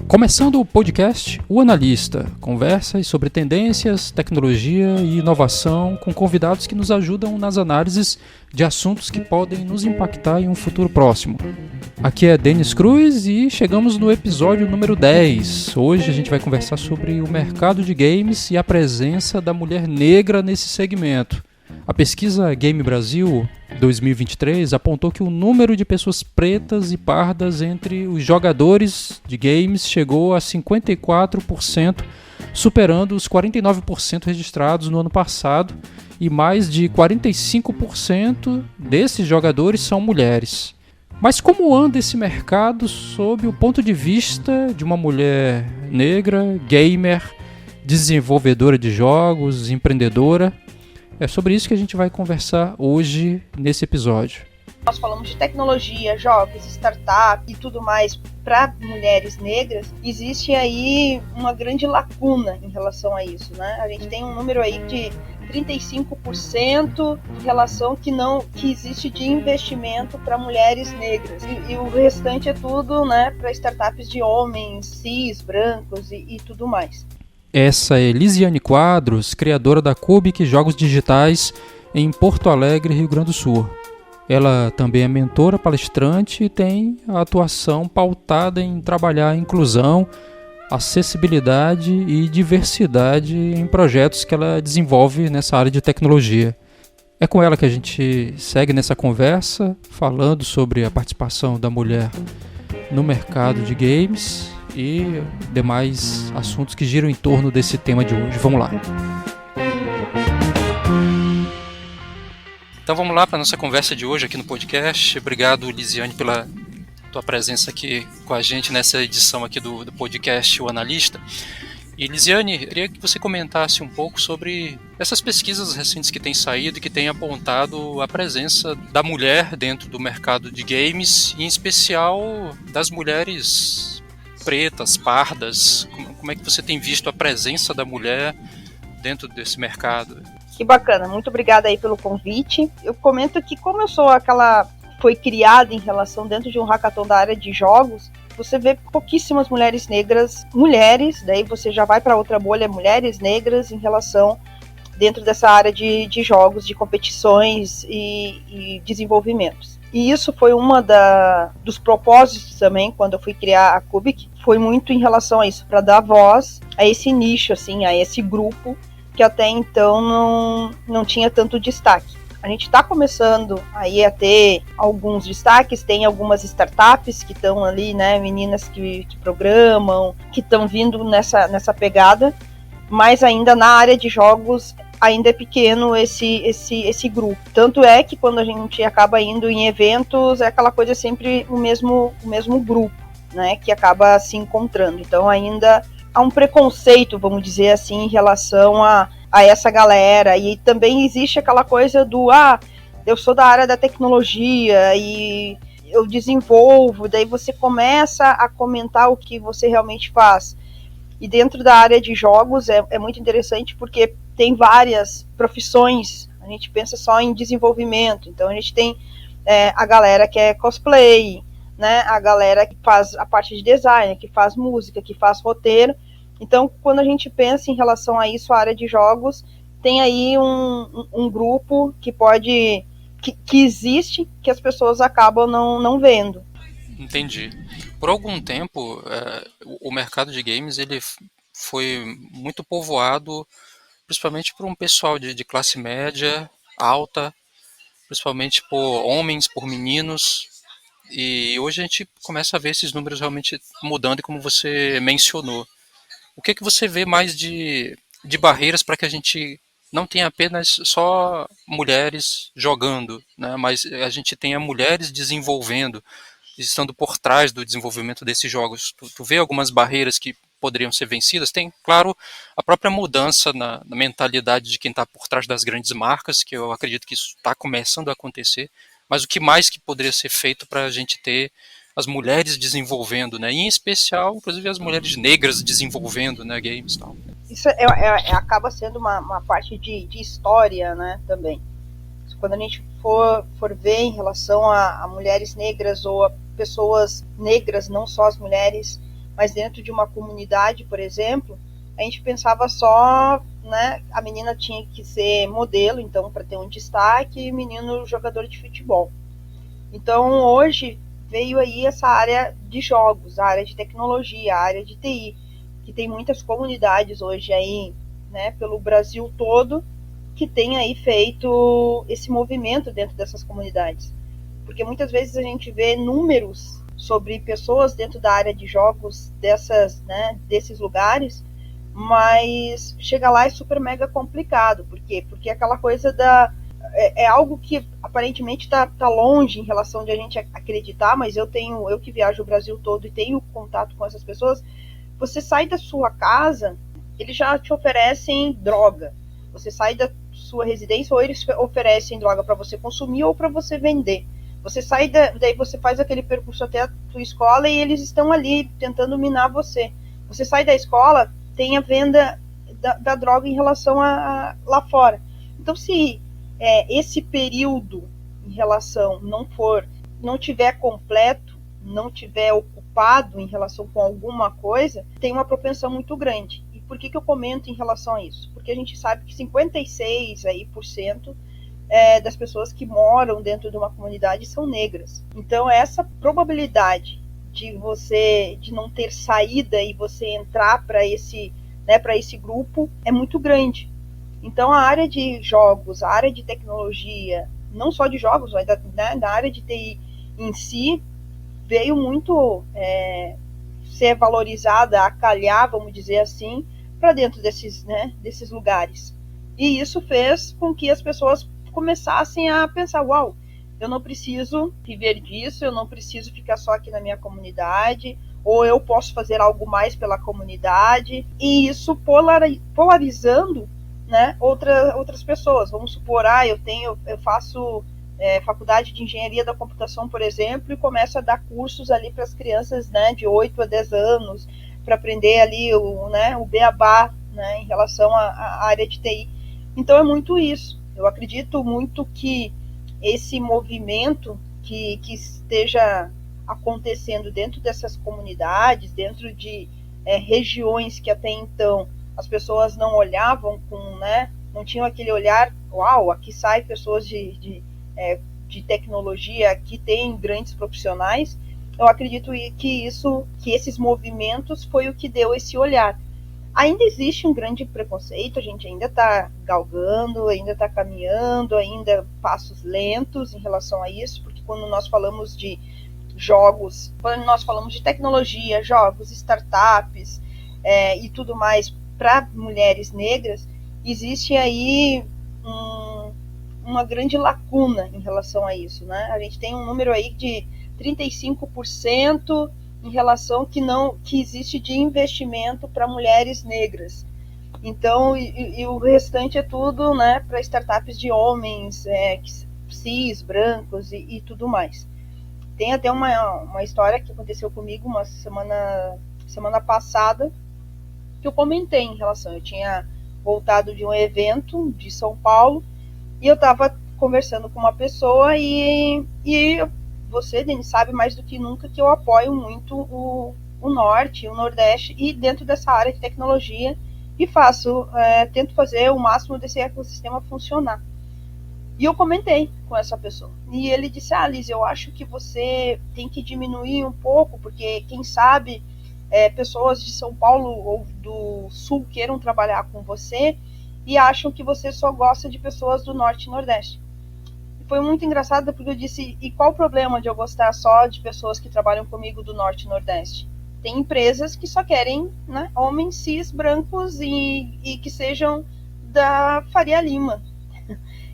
Começando o podcast O Analista, conversas sobre tendências, tecnologia e inovação com convidados que nos ajudam nas análises de assuntos que podem nos impactar em um futuro próximo. Aqui é Denis Cruz e chegamos no episódio número 10. Hoje a gente vai conversar sobre o mercado de games e a presença da mulher negra nesse segmento. A pesquisa Game Brasil 2023 apontou que o número de pessoas pretas e pardas entre os jogadores de games chegou a 54%, superando os 49% registrados no ano passado, e mais de 45% desses jogadores são mulheres. Mas como anda esse mercado sob o ponto de vista de uma mulher negra, gamer, desenvolvedora de jogos, empreendedora? É sobre isso que a gente vai conversar hoje nesse episódio. Nós falamos de tecnologia, jogos, startup e tudo mais para mulheres negras. Existe aí uma grande lacuna em relação a isso, né? A gente tem um número aí de 35% em relação que existe de investimento para mulheres negras. E o restante é tudo, né, para startups de homens, cis, brancos e tudo mais. Essa é Lisiane Quadros, criadora da Cubic Jogos Digitais em Porto Alegre, Rio Grande do Sul. Ela também é mentora, palestrante e tem a atuação pautada em trabalhar a inclusão, acessibilidade e diversidade em projetos que ela desenvolve nessa área de tecnologia. É com ela que a gente segue nessa conversa, falando sobre a participação da mulher no mercado de games e demais assuntos que giram em torno desse tema de hoje. Vamos lá. Então vamos lá para a nossa conversa de hoje aqui no podcast. Obrigado, Lisiane, pela tua presença aqui com a gente nessa edição aqui do podcast O Analista. E Lisiane, eu queria que você comentasse um pouco sobre essas pesquisas recentes que têm saído e que têm apontado a presença da mulher dentro do mercado de games, e em especial das mulheres pretas, pardas. Como é que você tem visto a presença da mulher dentro desse mercado? Que bacana, muito obrigada aí pelo convite. Eu comento que como eu sou foi criada em relação dentro de um hackathon da área de jogos, você vê pouquíssimas mulheres negras, daí você já vai para outra bolha, mulheres negras em relação dentro dessa área de jogos, de competições e desenvolvimentos. E isso foi dos propósitos também, quando eu fui criar a Cubic, foi muito em relação a isso, para dar voz a esse nicho, assim, a esse grupo que até então não tinha tanto destaque. A gente está começando aí a ter alguns destaques, tem algumas startups que estão ali, né, meninas que programam, que estão vindo nessa pegada, mas ainda na área de jogos ainda é pequeno esse grupo. Tanto é que quando a gente acaba indo em eventos, é aquela coisa sempre o mesmo grupo, né, que acaba se encontrando. Então ainda há um preconceito, vamos dizer assim, em relação a essa galera, e também existe aquela coisa do eu sou da área da tecnologia e eu desenvolvo, daí você começa a comentar o que você realmente faz. E dentro da área de jogos é muito interessante porque tem várias profissões, a gente pensa só em desenvolvimento, então a gente tem a galera que é cosplay, né, a galera que faz a parte de design, que faz música, que faz roteiro. Então, quando a gente pensa em relação a isso, a área de jogos, tem aí um grupo que existe, que as pessoas acabam não vendo. Entendi. Por algum tempo, o mercado de games ele foi muito povoado, principalmente por um pessoal de classe média, alta, principalmente por homens, por meninos. E hoje a gente começa a ver esses números realmente mudando, e como você mencionou. O que você vê mais de barreiras para que a gente não tenha apenas só mulheres jogando, né, mas a gente tenha mulheres desenvolvendo, estando por trás do desenvolvimento desses jogos? Tu vê algumas barreiras que poderiam ser vencidas? Tem, claro, a própria mudança na mentalidade de quem está por trás das grandes marcas, que eu acredito que isso está começando a acontecer, mas o que mais que poderia ser feito para a gente ter as mulheres desenvolvendo, né? E em especial, inclusive, as mulheres negras desenvolvendo, né, games e tal. Isso acaba sendo uma parte de história, né, também. Quando a gente for ver em relação a mulheres negras ou a pessoas negras, não só as mulheres, mas dentro de uma comunidade, por exemplo, a gente pensava só, né, a menina tinha que ser modelo, então, para ter um destaque, e o menino jogador de futebol. Então, hoje veio aí essa área de jogos, a área de tecnologia, a área de TI, que tem muitas comunidades hoje aí, né, pelo Brasil todo, que tem aí feito esse movimento dentro dessas comunidades. Porque muitas vezes a gente vê números sobre pessoas dentro da área de jogos dessas, né, desses lugares, mas chega lá é super mega complicado. Por quê? Porque aquela coisa da é algo que aparentemente está longe em relação de a gente acreditar, mas eu que viajo o Brasil todo e tenho contato com essas pessoas, você sai da sua casa, eles já te oferecem droga. Você sai da sua residência, ou eles oferecem droga para você consumir ou para você vender. Você sai daí você faz aquele percurso até a tua escola e eles estão ali tentando minar você. Você sai da escola, tem a venda da droga em relação a lá fora. Então, se esse período em relação não tiver completo, não tiver ocupado em relação com alguma coisa, tem uma propensão muito grande. E por que eu comento em relação a isso? Porque a gente sabe que 56% das pessoas que moram dentro de uma comunidade são negras. Então, essa probabilidade de não ter saída e você entrar para esse grupo é muito grande. Então, a área de jogos, a área de tecnologia, não só de jogos, mas da área de TI em si, veio muito ser valorizada, acalhar, vamos dizer assim, para dentro desses lugares. E isso fez com que as pessoas começassem a pensar, uau, eu não preciso viver disso, eu não preciso ficar só aqui na minha comunidade, ou eu posso fazer algo mais pela comunidade, e isso polarizando, né, outras pessoas. Vamos supor, eu faço faculdade de engenharia da computação, por exemplo, e começo a dar cursos ali para as crianças, né, de 8 a 10 anos, para aprender ali o beabá, né, em relação à área de TI. Então é muito isso. Eu acredito muito que esse movimento que esteja acontecendo dentro dessas comunidades, dentro de regiões que até então as pessoas não olhavam não tinham aquele olhar, uau, aqui sai pessoas de tecnologia, aqui tem grandes profissionais. Eu acredito que esses movimentos foi o que deu esse olhar. Ainda existe um grande preconceito, a gente ainda está galgando, ainda está caminhando, ainda passos lentos em relação a isso, porque quando nós falamos de jogos, quando nós falamos de tecnologia, jogos, startups e tudo mais para mulheres negras, existe aí uma grande lacuna em relação a isso, né? A gente tem um número aí de 35% em relação que existe de investimento para mulheres negras. Então, e o restante é tudo, né, para startups de homens, cis, brancos e tudo mais. Tem até uma história que aconteceu comigo uma semana passada, que eu comentei em relação. Eu tinha voltado de um evento de São Paulo e eu estava conversando com uma pessoa e você, Denis, sabe mais do que nunca que eu apoio muito o Norte, o Nordeste e dentro dessa área de tecnologia e tento fazer o máximo desse ecossistema funcionar. E eu comentei com essa pessoa. E ele disse, Liz, eu acho que você tem que diminuir um pouco, porque quem sabe pessoas de São Paulo ou do Sul queiram trabalhar com você e acham que você só gosta de pessoas do Norte e Nordeste. E foi muito engraçado porque eu disse, e qual o problema de eu gostar só de pessoas que trabalham comigo do Norte e Nordeste? Tem empresas que só querem, né, homens cis, brancos e que sejam da Faria Lima.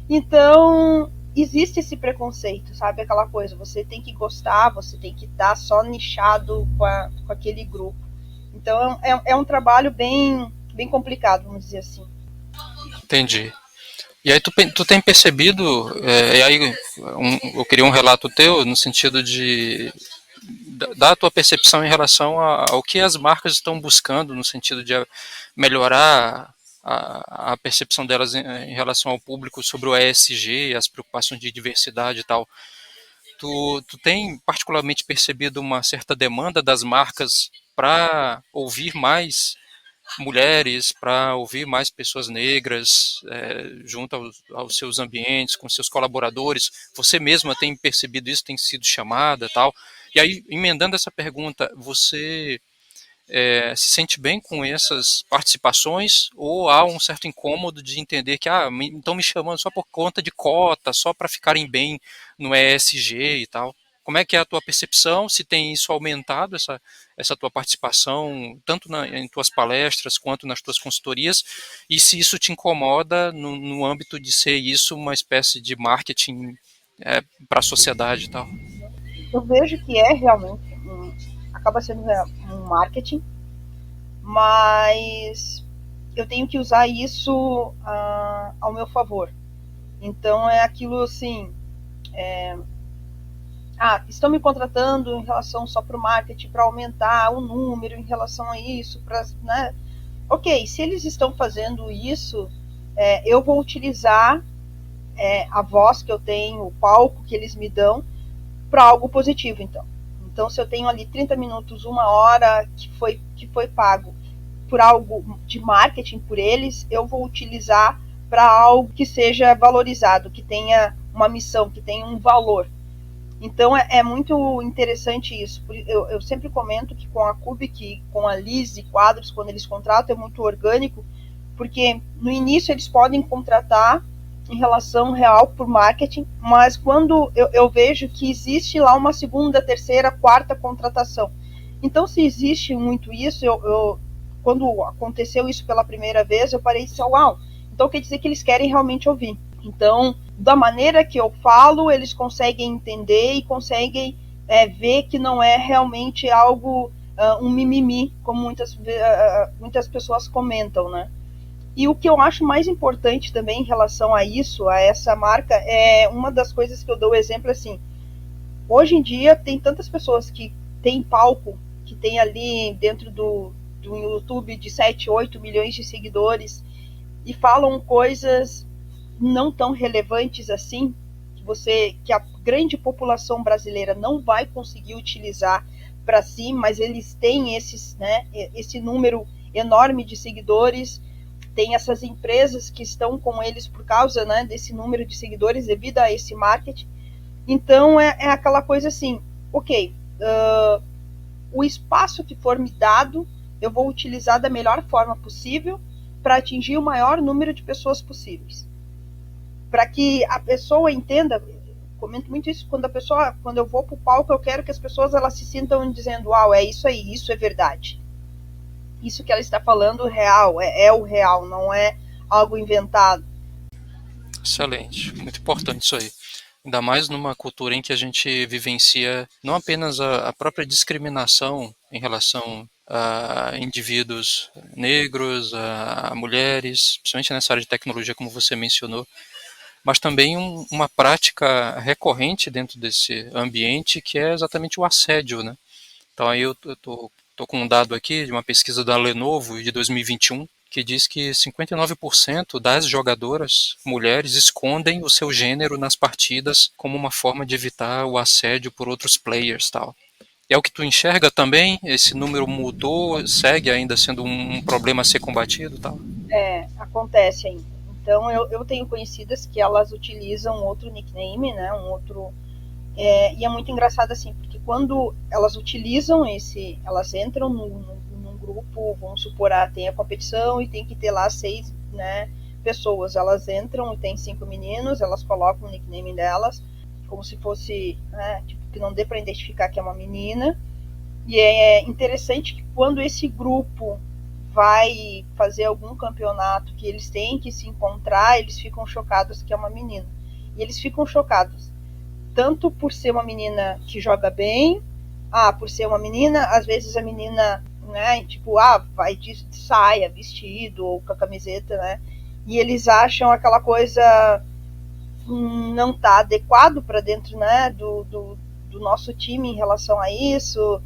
Então, existe esse preconceito, sabe? Aquela coisa, você tem que gostar, você tem que estar só nichado com aquele grupo. Então, é um trabalho bem complicado, vamos dizer assim. Entendi. E aí tu tem percebido, e aí eu queria um relato teu no sentido da tua percepção em relação ao que as marcas estão buscando no sentido de melhorar a percepção delas em relação ao público sobre o ESG, as preocupações de diversidade e tal. Tu tem particularmente percebido uma certa demanda das marcas para ouvir mais mulheres, para ouvir mais pessoas negras junto aos seus ambientes, com seus colaboradores? Você mesma tem percebido isso, tem sido chamada, tal? E aí, emendando essa pergunta, você se sente bem com essas participações ou há um certo incômodo de entender que estão me chamando só por conta de cota, só para ficarem bem no ESG e tal? Como é que é a tua percepção? Se tem isso aumentado, essa tua participação, tanto em tuas palestras quanto nas tuas consultorias, e se isso te incomoda no âmbito de ser isso uma espécie de marketing para a sociedade e tal? Eu vejo que é realmente acaba sendo um marketing, mas eu tenho que usar isso ao meu favor. Então é aquilo assim, estão me contratando em relação só para o marketing, para aumentar o número em relação a isso, né? Ok, se eles estão fazendo isso, eu vou utilizar a voz que eu tenho, o palco que eles me dão, para algo positivo, então. Então, se eu tenho ali 30 minutos, 1 hora que foi pago por algo de marketing por eles, eu vou utilizar para algo que seja valorizado, que tenha uma missão, que tenha um valor. Então, é muito interessante isso. Eu sempre comento que com a Cubic, com a Liz e Quadros, quando eles contratam, é muito orgânico, porque no início eles podem contratar em relação real por marketing, mas quando eu vejo que existe lá uma segunda, terceira, quarta contratação. Então, se existe muito isso, quando aconteceu isso pela primeira vez, eu parei de dizer, uau, então quer dizer que eles querem realmente ouvir. Então, da maneira que eu falo, eles conseguem entender e conseguem ver que não é realmente algo, um mimimi, como muitas pessoas comentam, né? E o que eu acho mais importante também em relação a isso, a essa marca, é uma das coisas que eu dou exemplo assim. Hoje em dia tem tantas pessoas que têm palco, que tem ali dentro do YouTube de 7, 8 milhões de seguidores e falam coisas não tão relevantes assim, que a grande população brasileira não vai conseguir utilizar para si, mas eles têm esse número enorme de seguidores. Tem essas empresas que estão com eles por causa, né, desse número de seguidores devido a esse marketing. Então é aquela coisa assim, ok, o espaço que for me dado, eu vou utilizar da melhor forma possível para atingir o maior número de pessoas possíveis. Para que a pessoa entenda, comento muito isso, quando eu vou para o palco, eu quero que as pessoas elas se sintam dizendo, uau, é isso aí, isso é verdade. Isso que ela está falando real, é o real, não é algo inventado. Excelente, muito importante isso aí. Ainda mais numa cultura em que a gente vivencia não apenas a própria discriminação em relação a indivíduos negros, a mulheres, principalmente nessa área de tecnologia, como você mencionou, mas também uma prática recorrente dentro desse ambiente que é exatamente o assédio, né? Então aí eu tô com um dado aqui de uma pesquisa da Lenovo de 2021 que diz que 59% das jogadoras mulheres escondem o seu gênero nas partidas como uma forma de evitar o assédio por outros players, tal. E é o que tu enxerga também? Esse número mudou, segue ainda sendo um problema a ser combatido, tal? Acontece ainda. Então eu tenho conhecidas que elas utilizam outro nickname, né, um outro e é muito engraçado assim, porque quando elas utilizam elas entram num grupo, vamos supor, tem a competição e tem que ter lá 6, né, pessoas, elas entram e tem 5 meninos, elas colocam o nickname delas, como se fosse, né, tipo, que não dê para identificar que é uma menina, e é interessante que quando esse grupo vai fazer algum campeonato que eles têm que se encontrar, eles ficam chocados que é uma menina, e eles ficam chocados tanto por ser uma menina que joga bem, por ser uma menina, às vezes a menina, né, tipo, vai de saia, vestido, ou com a camiseta, né, e eles acham aquela coisa não tá adequado para dentro, né, do nosso time em relação a isso.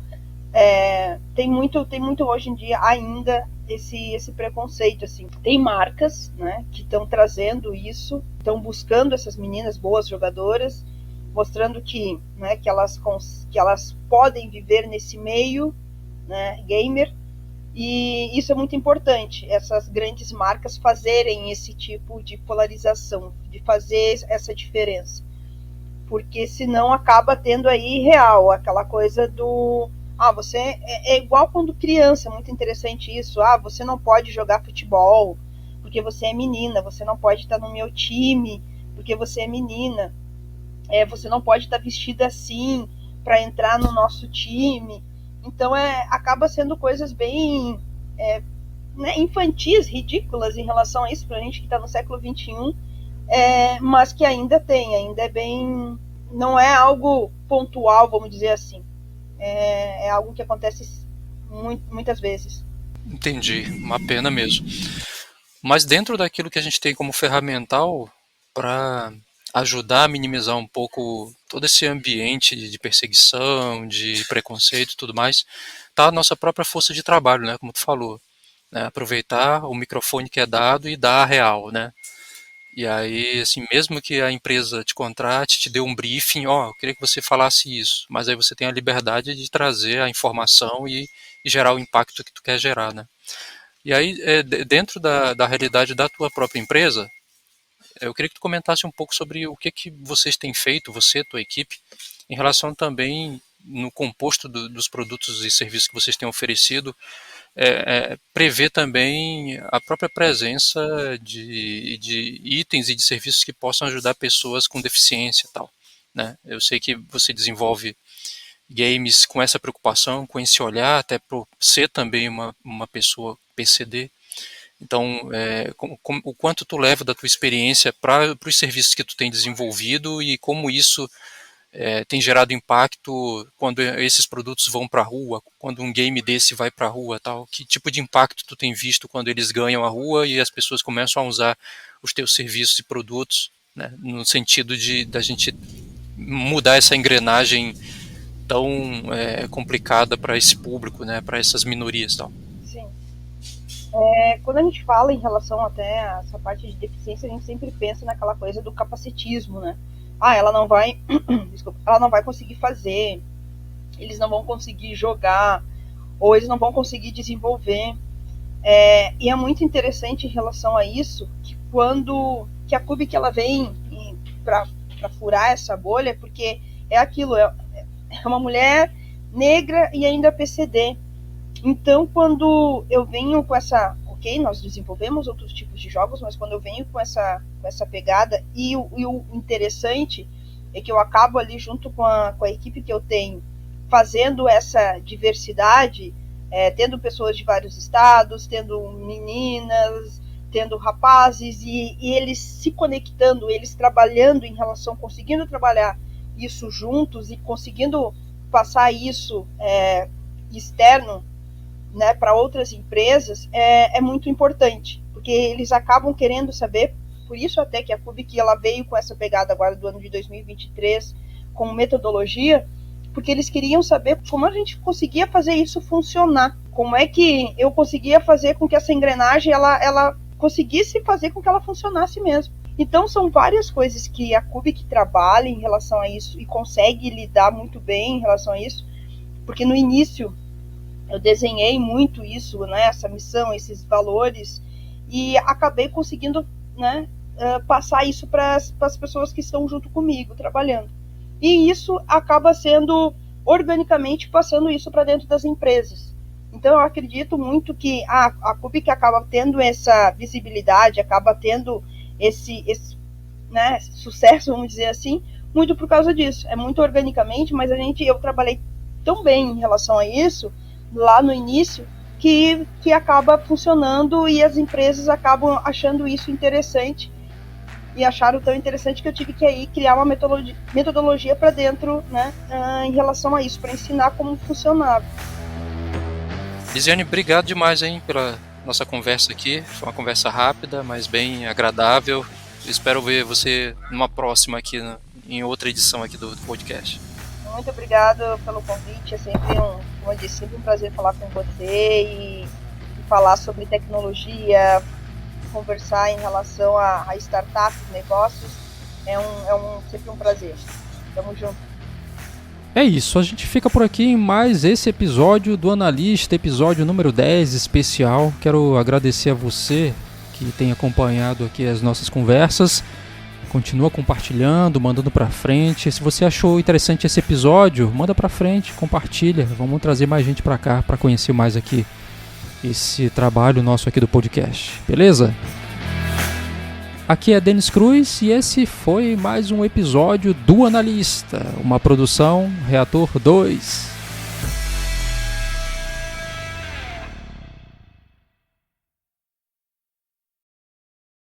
Tem muito hoje em dia ainda esse preconceito, assim. Tem marcas, né, que estão trazendo isso, estão buscando essas meninas boas jogadoras, mostrando que, né, que elas podem viver nesse meio né, gamer, e isso é muito importante, essas grandes marcas fazerem esse tipo de polarização, de fazer essa diferença, porque senão acaba tendo aí real, aquela coisa do você é igual quando criança, muito interessante isso, você não pode jogar futebol porque você é menina, você não pode estar no meu time porque você é menina, você não pode estar vestida assim para entrar no nosso time. Então acaba sendo coisas bem né, infantis, ridículas em relação a isso, para a gente que está no século XXI, mas que ainda é bem, não é algo pontual, vamos dizer assim, é algo que acontece muitas vezes. Entendi, uma pena mesmo. Mas dentro daquilo que a gente tem como ferramental para ajudar a minimizar um pouco todo esse ambiente de perseguição, de preconceito e tudo mais, tá a nossa própria força de trabalho, né, como tu falou, né, aproveitar o microfone que é dado e dar a real, né? E aí, assim, mesmo que a empresa te contrate, te dê um briefing, eu queria que você falasse isso, mas aí você tem a liberdade de trazer a informação e gerar o impacto que tu quer gerar, né? E aí, dentro da realidade da tua própria empresa, eu queria que tu comentasse um pouco sobre o que vocês têm feito, você, tua equipe, em relação também no composto dos produtos e serviços que vocês têm oferecido, prever também a própria presença de itens e de serviços que possam ajudar pessoas com deficiência e tal, né? Eu sei que você desenvolve games com essa preocupação, com esse olhar, até por ser também uma pessoa PCD. Então, o quanto tu leva da tua experiência para os serviços que tu tem desenvolvido e como isso tem gerado impacto quando esses produtos vão para a rua, quando um game desse vai para a rua, tal. Que tipo de impacto tu tem visto quando eles ganham a rua e as pessoas começam a usar os teus serviços e produtos, né, no sentido da gente mudar essa engrenagem tão complicada para esse público, né, para essas minorias, tal. Sim. Quando a gente fala em relação até a essa parte de deficiência, a gente sempre pensa naquela coisa do capacitismo, né? Ela não vai, desculpa, ela não vai conseguir fazer, eles não vão conseguir jogar, ou eles não vão conseguir desenvolver. E é muito interessante em relação a isso, que a Kubik ela vem para furar essa bolha, porque é aquilo, é uma mulher negra e ainda PCD. Então, quando eu venho com essa... Ok, nós desenvolvemos outros tipos de jogos, mas quando eu venho com essa pegada, e o interessante é que eu acabo ali junto com a equipe que eu tenho, fazendo essa diversidade, tendo pessoas de vários estados, tendo meninas, tendo rapazes, e eles se conectando, eles trabalhando em relação, conseguindo trabalhar isso juntos e conseguindo passar isso externo, né, para outras empresas, é muito importante, porque eles acabam querendo saber, por isso até que a Kubik ela veio com essa pegada agora do ano de 2023, com metodologia, porque eles queriam saber como a gente conseguia fazer isso funcionar, como é que eu conseguia fazer com que essa engrenagem ela conseguisse fazer com que ela funcionasse mesmo. Então são várias coisas que a Kubik trabalha em relação a isso e consegue lidar muito bem em relação a isso, porque no início eu desenhei muito isso, né, essa missão, esses valores, e acabei conseguindo, né, passar isso para as pessoas que estão junto comigo, trabalhando. E isso acaba sendo, organicamente, passando isso para dentro das empresas. Então, eu acredito muito que a Kubik acaba tendo essa visibilidade, acaba tendo esse né, sucesso, vamos dizer assim, muito por causa disso. É muito organicamente, mas eu trabalhei tão bem em relação a isso, lá no início, que acaba funcionando e as empresas acabam achando isso interessante e acharam tão interessante que eu tive que aí criar uma metodologia para dentro, né, em relação a isso, para ensinar como funcionava. Lisiane, obrigado demais, hein, pela nossa conversa aqui. Foi uma conversa rápida, mas bem agradável. Espero ver você numa próxima aqui, em outra edição aqui do podcast. Muito obrigado pelo convite, é sempre como eu disse, sempre um prazer falar com você e falar sobre tecnologia, conversar em relação a startups, negócios, sempre um prazer. Tamo junto. É isso, a gente fica por aqui em mais esse episódio do Analista, episódio número 10, especial. Quero agradecer a você que tem acompanhado aqui as nossas conversas. Continua compartilhando, mandando pra frente. Se você achou interessante esse episódio, manda pra frente, compartilha. Vamos trazer mais gente pra cá pra conhecer mais aqui esse trabalho nosso aqui do podcast. Beleza? Aqui é Denis Cruz e esse foi mais um episódio do Analista, uma produção Reator 2.